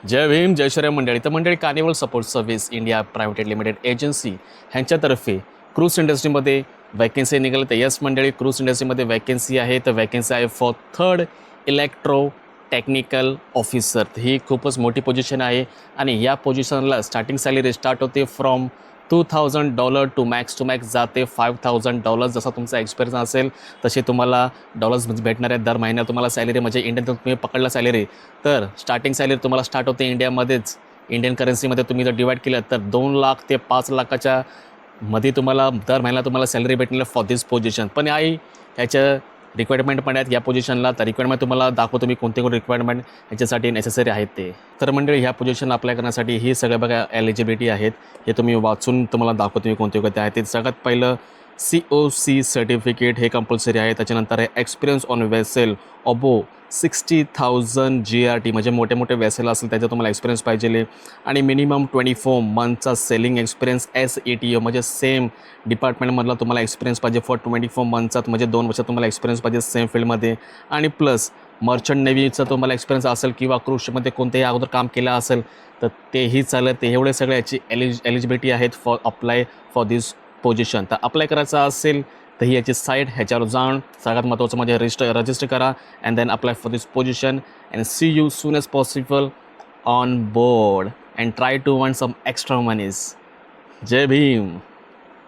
जय भीम जय श्रीराम मंडळी. तर मंडळी, Carnival support service India private limited agency ह्यांच्यातर्फे क्रूज इंडस्ट्रीमध्ये वॅकन्सी निघाली. तर यस मंडळी, क्रूज इंडस्ट्रीमध्ये वॅकन्सी आहे. तर वॅकन्सी आहे for third electro technical officer. ही खूपच मोठी पोझिशन आहे आणि या पोझिशनला स्टार्टिंग सॅलरी स्टार्ट होते फ्रॉम $2,000 टू मॅक्स जाते $5,000. जसा तुमचा एक्सपिरियन्स असेल तसे तुम्हाला डॉलर्स भेटणार आहेत दर महिन्यात तुम्हाला सॅलरी. म्हणजे इंडियन तुम्ही पकडला सॅलरी तर स्टार्टिंग सॅलरी तुम्हाला स्टार्ट होते इंडियामध्येच. इंडियन करन्सीमध्ये तुम्ही जर डिवाईड केलं तर 2 लाख ते 5 लाखाच्या मध्ये तुम्हाला दर महिन्याला तुम्हाला सॅलरी भेटणार फॉर दिस पोझिशन. पण आहे ह्याच्या रिक्वायरमेंट पण आहेत या पोझिशनला. तर रिक्वायरमेंट तुम्हाला दाखवतो मी कोणते कोणते रिक्वायरमेंट ह्याच्यासाठी नेसेसरी आहेत ते. तर मंडळी, ह्या पोझिशनला अप्लाय करण्यासाठी ही सगळं बघा एलिजिबिलिटी आहेत. हे तुम्ही वाचून तुम्हाला दाखवतो मी कोणते कोणते आहेत ते. सगळ्यात पहिलं COC सर्टिफिकेट हे कंपल्सरी आहे. त्याच्यानंतर आहे experience on vessel above 60,000 GRT, म्हणजे मोठे मोठे वेसेल असेल त्याचा तुम्हाला एक्सपिरियन्स पाहिजे. आणि मिनिमम 24 मंथचा सेलिंग एक्सपिरियन्स SATO, म्हणजे सेम डिपार्टमेंटमधला तुम्हाला एक्सपिरियन्स पाहिजे फॉर 24 मंथचा, म्हणजे 2 वर्षात तुम्हाला एक्सपिरियन्स पाहिजे सेम फील्डमध्ये. आणि प्लस मर्चंट नेव्हीचा तुम्हाला एक्सपिरियन्स असेल किंवा क्रूजमध्ये कोणत्याही अगोदर काम केलं असेल तर तेही चालेल. ते एवढे सगळे याची एलिजिबिलिटी आहेत for apply for this position. तर अप्लाय करायचं असेल तर ही याची साईट, ह्याच्यावर जाऊन सगळ्यात महत्त्वाचं म्हणजे रजिस्टर करा and then apply for this position and see you soon as possible on board and try to earn some extra moneys. Jai Bhim.